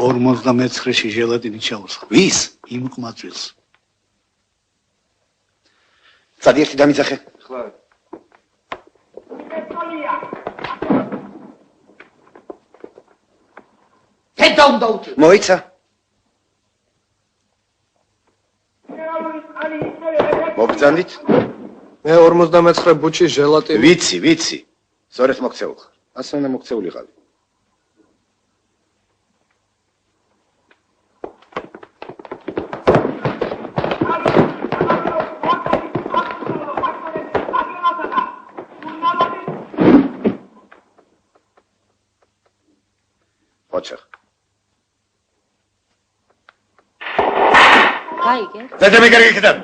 59-ში ჟელატინი ჩაუსხა. ვის? იმ ყმაწვილს. წადი ერთი დამიძახე. ხლა. Հետոնդոտ։ მოიცა. მოგწანდით? მე 59 ბუჩი ჟელატინი. ვიცი. სწორედ მოქცეულ ხარ. ასე უნდა მოქცეულიყავი. ოჩახ. გაიგე? და მე კარგი ხდება.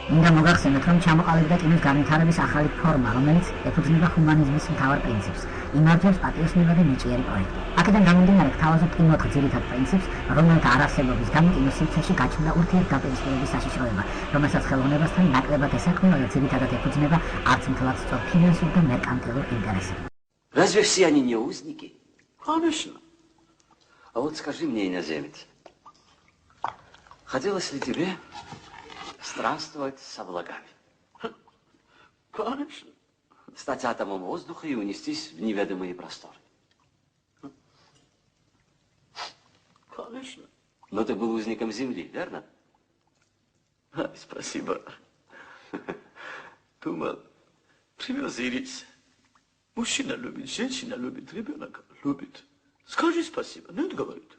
მინდა მოგახსენოთ, რომ ჩამოყალიბდა კინოს განვითარების ახალი ფორმა, რომელიც ეფუძნება ჰუმანიზმის მთავარ პრინციპს, იმართებს პატრიოტიზმი და ნიჭიერი პროექტი. აქედან გამომდინარე, გთავაზობთ კინოთხ ძირითად პრინციპს, რომელთა არარსებობის გამო კინოსივრცეში გაჩნდა ურთიერთდაპირისპირების საშიშროება, რომელსაც ხელოვნებასთან ნაკლებად ესაქმება და ძირითადად ეფუძნება არც მთლად სწორ ფინანსურ და меркантилურ интересов. Разве все они не узники? Конечно. А вот скажи мне, иноземец, хотелось ли тебе странствовать со благами? Конечно. Стать атомом воздуха и унестись в неведомые просторы. Конечно. Но ты был узником Земли, верно? Спасибо. Думал, привез ирис. Мужчина любит, женщина любит, ребенок любит. Скажи спасибо. Нет, говорит.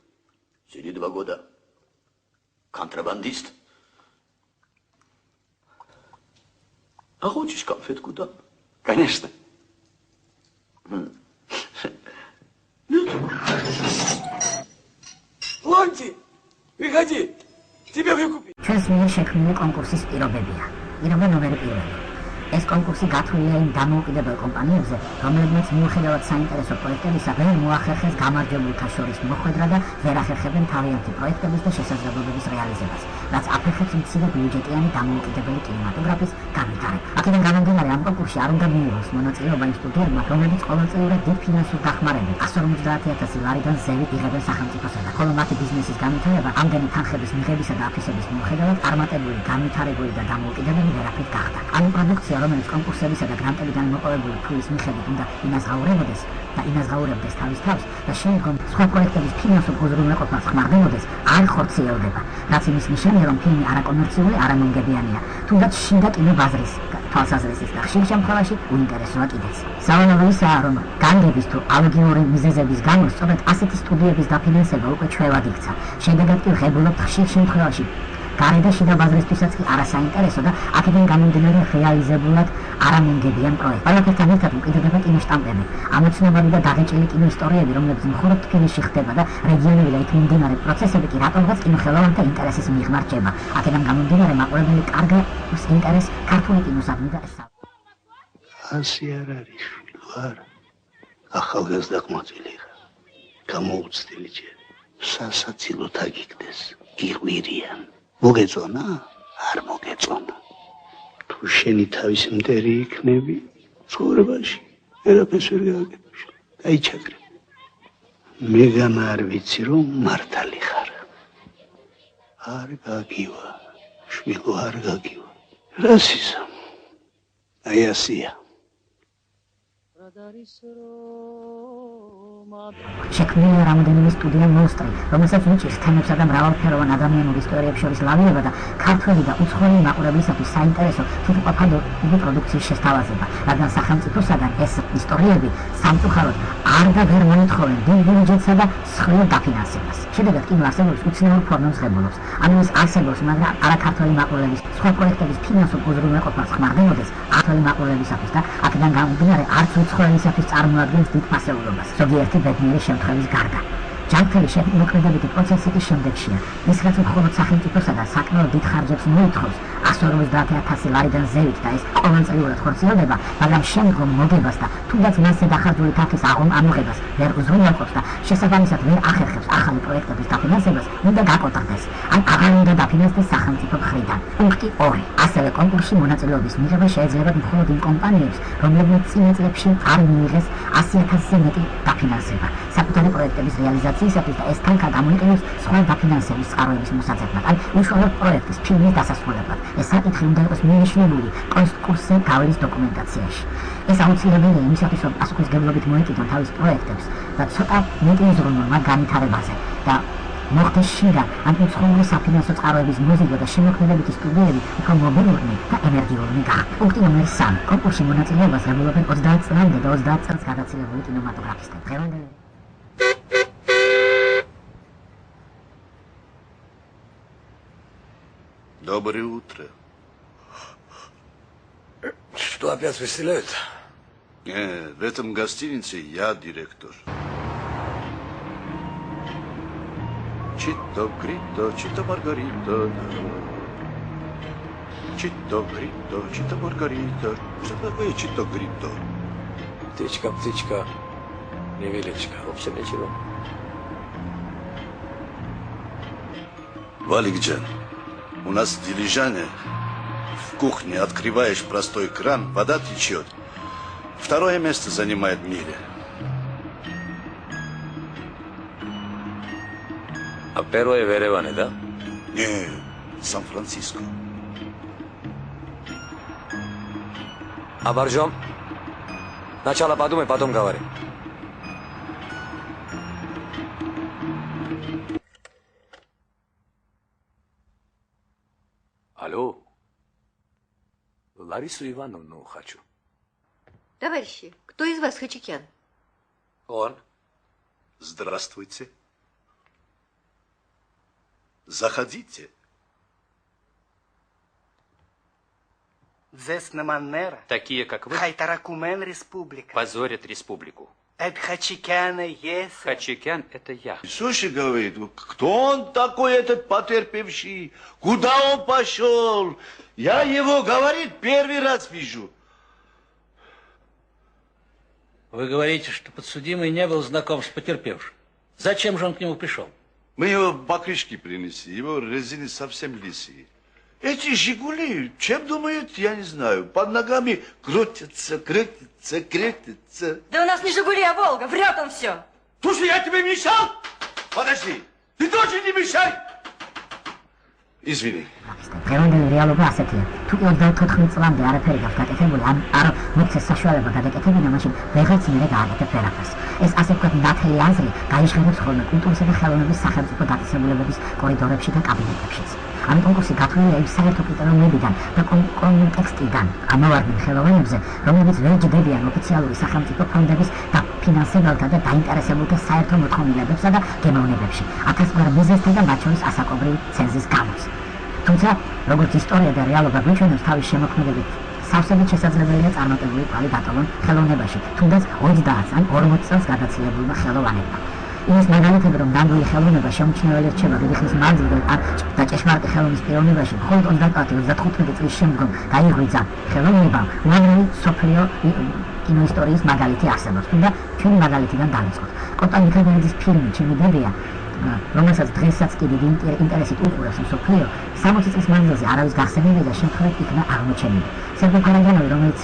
Сиди 2 года. Контрабандист. А хочешь конфетку дам? Конечно. Нет. Ланти, приходи. Тебя выкупить. ჩვენს მიერ შექმნილი კონკურსის პირობებია. პირობა ნომერი 1. ეს კონკურსი გათვლილია იმ დამოუკიდებელ კომპანიებზე, რომლებმაც მიუხედავად საინტერესო პროექტებისა, ვერ მოახერხეს გამარჯვებულთა შორის მოხვედრა და ვერ ახერხებენ თავიანთი პროექტების და შესაძლებლობების რეალიზებას, რაც აფერხებს მცირე ბიუჯეტიანი დამოუკიდებელი კინემატოგრაფის განვითარება. აქედან გამომდინარე, ამ კონკურსში არ უნდა მიიღოს მონაწილეობა იმ სტუდიებმა, რომლებიც ყოველწლიურად დიდ ფინანსურ დახმარებით 150,000 ლარიდან ზევით იღებენ სახელმწიფოსაგან, ხოლო მათი ბიზნესის განვითარება ამდენი თანხების მიღებისა და აფისების მიუხედავად წარმატებული, განვითარებული და დამოუკიდებელი ვერაფრით გახდა. ამ პროდუქცია, რომელიც კონკურსებისა და გრანტებიდან მოპოვებული ფულის მიხედვით უნდა ინაზღაურებოდეს და ინაზღაურებდეს თავის თავს და შემდგომ სხვა პროექტების ფინანსურ უზრუნველყოფას ხმარდებოდეს, არ ხორციელდება, რაც იმის ნიშანია, რომ ფილმი არაკომერციული, არამომგებიანია, თუნდაც შინდა კინობაზრის თვალსაზრისით და ხშირ შემთხვევაში უინტერესოა კიდეც. სავარაუდო ისაა, რომ განგების თუ ალოგიური მიზეზების გამო სწორედ ასეთი სტუდიების დაფინანსება უკვე ჩვევად იქცა. შედეგად კი ვღებულობთ ხშირ შემთხვევაში გარე და შიდა ბაზრისთვისაც კი არასაინტერესო და აქედან გამომდინარე რეალიზებულად არამომგებიან პროექტი. ყველაფერთან ერთად უკიდდება კინოშტამპები, ამოცნობარი და დაღეჭილი კინოისტორიები, რომლებიც მხოლოდ თბილისში ხდება და რეგიონული და იქ მიმდინარე პროცესები კი რატომღაც კინოხელოვანთა ინტერესის მიღმა რჩება. აქედან გამომდინარე მაყურებელი კარგად ინტერესს ქართული კინოსადმი და ეს ასე არ არის, ვარ ახალგაზრდა ყმაწვილი ხარ. გამოუცდელი ჯერ. სასაცილოდ აგიგდეს, გიყვირიან. მოგეწონა? არ მოგეწონა. თუ შენი თავის მტერი იქნები, ცხოვრებაში ერაფერს ვერ გააკეთებ. დაიჩაგრე. მეგან არ ვიცი, რომ მართალი ხარ. არ გაგივა, შვილო არ გაგივა. რასისა? აი ასია. შექმნილია რამდენიმე სტუდია მონსტრი, რომელსაც უჭირს თემებსა და მრავალფეროვან ადამიანურ ისტორიებს შორის ლავირება და ქართველი და უცხოელი მაყურებლისათვის საინტერესო თვითმყოფად იგი პროდუქციის შესთავაზება, რადგან სახელმწიფოსაგან ეს ისტორიები სამწუხაროდ არ და ვერ მოითხოვენ დიდ ბიუჯეტსა და მსხვილ დაფინანსებას. შედეგად კინო არსებობს უცნაურ ფორმებს ღებულობს. ანუ ის არსებობს, მაგრამ არაქართველი მაყურებლების სხვა პროექტების ფინანსურ უზრუნველყოფას ხმარდებოდეს ქართველი მაყურებლებისათვის და აქედან გამომდინარე არც უცხოელისათვის წარმოადგენს დიდ ფასეულობას. ზოგიერთი ბედნიერი შემთხვევის გარდა. ჯანმრთელი შემოქმედებითი პროცესი კი შემდეგშია. ის რაც მხოლოდ სახელმწიფოსაგან საკმაოდ დიდ ხარჯებს მოითხოვს, 150,000 ლარიდან ზევით და ეს ყოველწლიურად ხორციელდება, მაგრამ შემდგომ მოგებას და თუნდაც მასზე დახარჯული თანხის ამოღებას ვერ უზრუნველყოფს და შესაბამისად ვერ ახერხებს ახალი პროექტების დაფინანსებას, უნდა გაკოტრდეს, ან აღარ უნდა დაფინანსდეს სახელმწიფო მხრიდან. პუნქტი 2. ასევე კონკურსში მონაწილეობის მიღება შეიძლება მხოლოდ იმ კომპანიებს, რომლებმაც წინა წლებში არ მიიღეს 100,000-ზე მეტი დაფინანსება საკუთარი პროექტების რეალიზაციისათვის და ეს თანხა გამოიყენებს სხვა დაფინანსების წყაროების მოსაძებნად, ან უშუალოდ პროექტის ფილმის დასასრულებლად. ეს საკითხი უნდა იყოს მინიშნებული კონკურსზე გავლის დოკუმენტაციაში. ეს აუცილებელია იმისათვის, რომ პასუხისმგებლობით მოეკიდონ თავის პროექტებს და ცოტა მეტი იზრუნონ მათ განვითარებაზე და მოხდეს შინგან ან უცხოური საფინანსო წყაროების მოზიდვა და შემოქმედებითი სტუდიები უფრო მობილურნი და ენერგიულნი გახდნენ. პუნქტი ნომერ 3. კონკურსში მონაწილეობას ღებულობენ 30 წლამდე და 30 წელს გადაცილებული კინემატოგრაფისტები. დღევანდელი Доброе утро. Что опять веселяют? В этом гостинице я директор. Чито грито, чито маргарито. Чито грито, чито маргарито. Что такое чито грито? Птичка, птичка, невеличка. В общем, ничего. Валикджан, у нас в Дилижане в кухне открываешь простой кран, вода течет. Второе место занимает в мире. А первое в Ереване, да? Не, Сан-Франциско. А Боржом? Сначала подумай, потом говори. Алло. Ларису Ивановну хочу. Товарищи, кто из вас Хачикян? Он. Здравствуйте. Заходите. Зеснаманнера. Такие, как вы, Хайтаракумен республика. позорят республику. Это Хачикяна есть. Хачикян — это я. Слушай, говорит, кто он такой, этот потерпевший? Куда он пошел? Я его, говорит, первый раз вижу. Вы говорите, что подсудимый не был знаком с потерпевшим. Зачем же он к нему пришел? Мы его покрышки принесли, его резины совсем лисые. Эти «Жигули», чем думают, я не знаю, под ногами крутятся. Да у нас не «Жигули», а «Волга», врет он все. Слушай, я тебе мешал? Подожди, ты тоже не мешай! Извини. დღევანდელი რეალობა ასეთია. თუ 34 წლამდე არაფერი გაქვს გაკეთებული, არ მოგცეს საშუალება გადაკეთებინა, მაშინ ვეღარც მერე გააკეთებ ვერაფერს. ეს ასე ვთქვათ ნათელი აზრი გაიჟღერებს ხოლმე კულტურისა და ხელოვნების სახელმწიფო დაწესებულებების კორიდორებში და კაბინეტებშიც. ამ კონკურსი გათვლილია იმ საერთო კრიტერიუმებიდან და კონტექსტიდან ამოვარდნენ ხელოვნებზე, რომლებიც ვერ ჯდებიან ოფიციალური სახელმწიფო ფონდების და ფინანსებელთა და დაინტერესებულთა საერთო მოთხოვნილებებსა და გემოვნებებში, ათასგვარ მიზეზთა და მათ შორის ასაკობრივი ცენზის გამოც. თუმცა, როგორც ისტორია და რეალობა გვიჩვენებს, თავის შემოქმედებით სავსებით შესაძლებელია წარმატებული კვალი დატოვონ ხელოვნებაში, თუნდაც 30 ან 40 წელს გადაცილებულმა ხელოვანებმა. იმის მაგალითები, რომ ნამდვილი ხელოვნება შემჩნეველი რჩება დიდი ხნის მანძილზე და ჭეშმარიტი ხელოვნის პიროვნებაში მხოლოდ 30-35 წლის შემდგომ გაიღვიძა ხელოვნებამ, უამრავი მსოფლიო კინოისტორიის მაგალითი არსებობს. თუმცა ჩვენი მაგალითიდან დავიწყოთ. კოტა მიქელბელიძის ფილმი „ჩემი დებია“, რომელსაც დღესაც კი დიდი ინტერესით უყურებს მსოფლიო, 60 წლის მანძილზე არავის გახსენილი და შემთხვევით იქნა აღმოჩენილი. სერგეი ფარაგიანოვი, რომელიც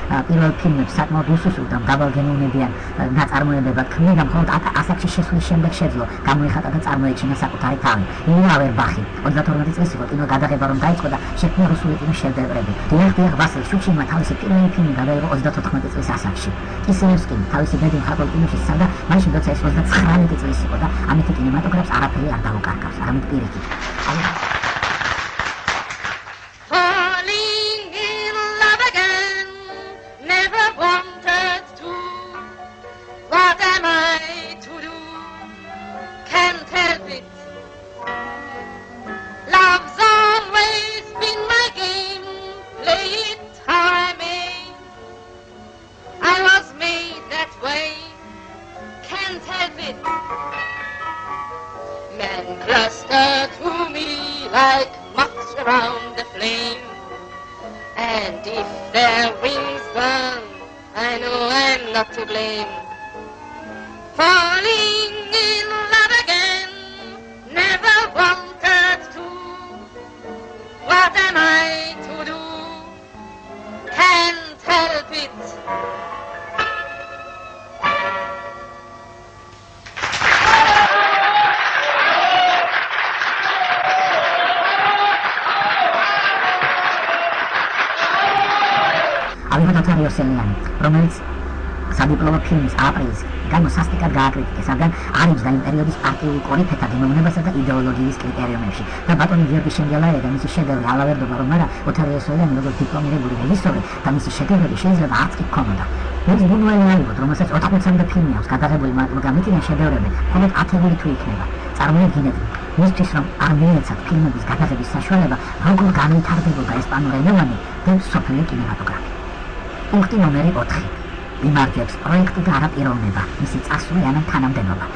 პირველ ფილმებს საკმაოდ უსუსრულ და მრავალგემოვნებიან ნაწარმოებებად ქმნიდა, მხოლოდ ასაკში შესვლის შემდეგ შეძლო გამოიხატა და წარმოეჩინა საკუთარი თავი. ილია ავერბახი 32 წლის იყო კინო გადაღება რომ დაიწყო და შექმნა რუსული კინოს შედევრები. დიახ, ვასილ შუჩინმა თავისი პირველი ფილმი გადაიღო 34 წლის ასაკში. კისელევსკიმ თავისი ბედი მხატვრულ კინოში სცადა მაშინ, როცა ის 39 წლის იყო და ამით კინემატოგრაფს არაფერი არ დაუკარგავს, არამედ პირიქით. Men cluster to me like moths around the flame. if their wings burn, I know I'm not to blame. Falling in love again, never wanted to. What am I to do? Can't help it. ალექსანდრე თარიოსელიანი, რომელიც სადიპლომო ფილმის აპრილის გამოსასტიკად გააკრიტიკეს, რადგან არ იჯდა იმ პერიოდის პარტიულ კორიფეთა გემოვნებასა და იდეოლოგიის კრიტერიუმებში. და ბატონი გიორგი შენგელაია და მისი შედევრი ალავერდობა, რომ არა ოთარიოსელიანი როგორც დიპლომირებული რეჟისორი და მისი შედევრები შეიძლება არც კი ჰქონოდა. ის ბუნუელი აიღოთ, რომელსაც 80-მდე ფილმი აქვს გადაღებული, მაგრამ მითიდან შედევრები მხოლოდ 10 თუ იქნება. წარმოიდგინეთ, მისთვის რომ არ მიეცათ ფილმების გადაღების საშუალება, როგორ განვითარდებოდა ესპანურენოვანი და სოფლიო კინემატოგრაფი. პუნქტი ნომერი 4. იმარჯვებს პროექტი და არაპიროვნება, მისი წასული ან თანამდებობა,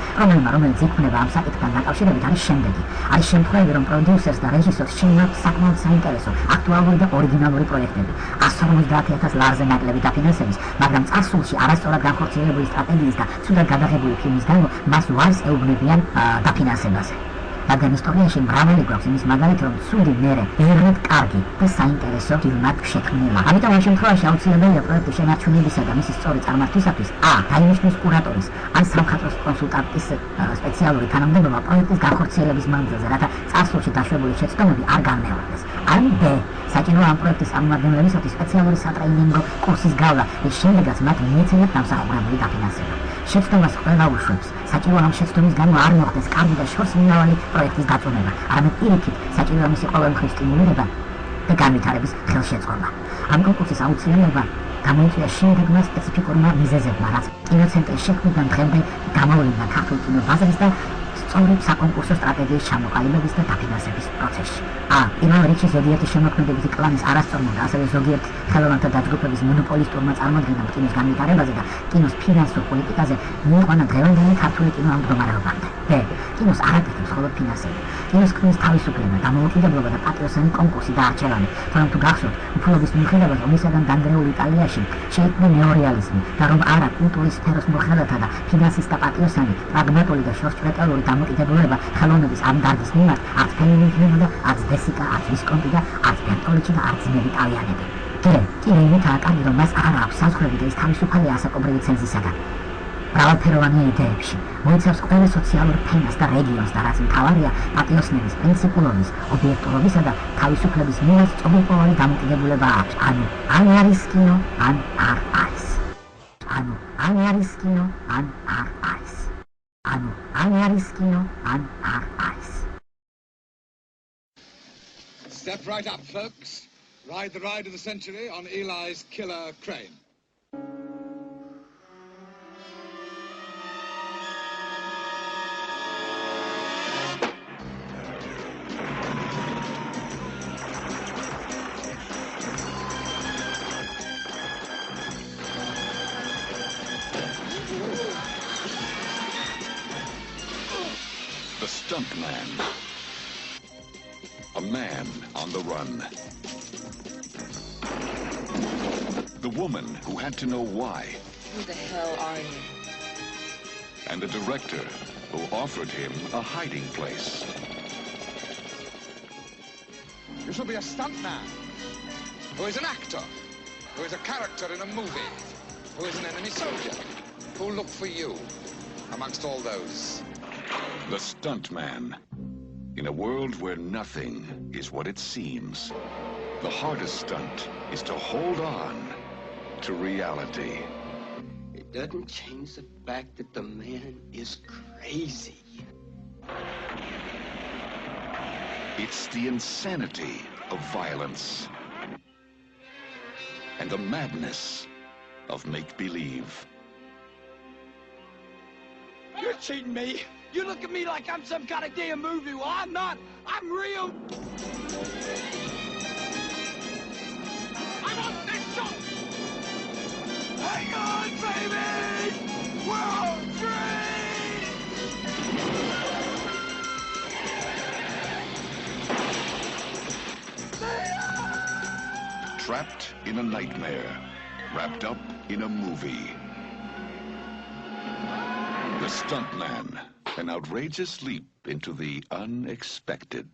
რომელიც იქმნება ამ საკითხთან დაკავშირებით არის შემდეგი. არის შემთხვევები, რომ პროდიუსერს და რეჟისორს შეიმართ საკმაოდ საინტერესო, აქტუალური და ორიგინალური პროექტები, 150,000 ლარზე ნაკლები დაფინანსების, მაგრამ წარსულში არასწორად განხორციელებული სტრატეგიის და ცუდად გადაღებული ფილმის გამო მას უარს ეუბნებიან დაფინანსებაზე. რადგან ისტორიაში მრავალი გვაქვს იმის მაგალითი, რომ ცუდი მერე ბევრად კარგი და საინტერესო ფილმად შექმნილა. ამიტომ ამ შემთხვევაში აუცილებელია პროექტის შენარჩუნებისა და მისი სწორი წარმართვისათვის დაინიშნოს კურატორის ან სამხატვრო კონსულტანტის სპეციალური თანამდებობა პროექტის განხორციელების მანძილზე, რათა წარსულში დაშვებული შეცდომები არ განმეორდეს. ან ბ. საჭიროა ამ პროექტის წარმომადგენლებისათვის სპეციალური სატრეინინგო კურსის გავლა, რის შემდეგაც მათ მიეცემათ დამსახურებული დაფინანსება. შეცდომას ყველა უშვებს. საჭიროა ამ შეცდომის გამო არ მოხდეს კარგი და შორს მიმავალი პროექტის დაწონება, არამედ პირიქით საჭიროა მისი ყოველმხრივ სტიმულირება და განვითარების ხელშეწყობა. ამ კონკურსის აუცილებლობა გამოიწვია შემდეგმა სპეციფიკურმა მიზეზებმა, რაც კინოცენტრის შექმნიდან დღემდე გამოვლინდა ქართულ კინობაზრის და სწორი საკონკურსო სტრატეგიის ჩამოყალიბების და დაფინანსების პროცესში. პირველ რიგში ზოგიერთი შემოქმედებითი კლანის არასწორმა და ასევე ზოგიერთ ხელოვანთა დაჯგუფების მონოპოლისტურმა წარმოდგენამ კინოს განვითარებაზე და კინოს ფინანსურ პოლიტიკაზე მიიყვანა დღევანდელი ქართული კინო ამ მდგომარეობამდე. ბ. კინოს არ აკეთებს მხოლოდ ფინანსები. კინოს ქმნის თავისუფლება, დამოუკიდებლობა და პატრიოტული კონკურსი და არჩევანი. თორემ თუ გახსოვთ, უფლობის მიუხედავად ომისაგან დანგრეულ იტალიაში შეიქმნა ნეორეალიზმი და რომ არა კულტურის სფეროს მოხელეთა და ფინანსისტთა პატიოსანი, პრაგმატული და შორსჭრეტელური დამოკიდებულება ხელოვნების ამ დარგის მიმართ არც ფემინიზმი და არც დესიკა, არც ვისკონტი და არც ბერტოლუჩი და არც ძმები იტალიანები. კი იმითაა კარგი, რომ მას არ აქვს საზღვრები და ის თავისუფალია ასაკობრივი ცენზისაგან. მრავალფეროვანია იდეებში, მოიცავს ყველა სოციალურ ფენას და რეგიონს და რაც მთავარია პატიოსნების პრინციპულობის, ობიექტურობისა და თავისუფლების მიერ სწორპოვანი დამოკიდებულება აქვს. ან არის კინო, ან არ არის. ან არის კინო, ან არ არის. ან არის კინო, ან არ არის. Step right up, folks. Ride the ride of the century on Eli's killer crane. The Stuntman. A man on the run. The woman who had to know why. Who the hell are you? And the director who offered him a hiding place. You should be a stuntman, who is an actor, who is a character in a movie, who is an enemy soldier, who'll look for you amongst all those. The Stuntman. In a world where nothing is what it seems, the hardest stunt is to hold on to reality. It doesn't change the fact that the man is crazy. It's the insanity of violence and the madness of make-believe. You're cheating me. You look at me like I'm some kind of damn movie. Well, I'm not. I'm real. I'm official. Hang on, baby. We're on train. trapped in a nightmare, wrapped up in a movie. The Stuntman, an outrageous leap into the unexpected.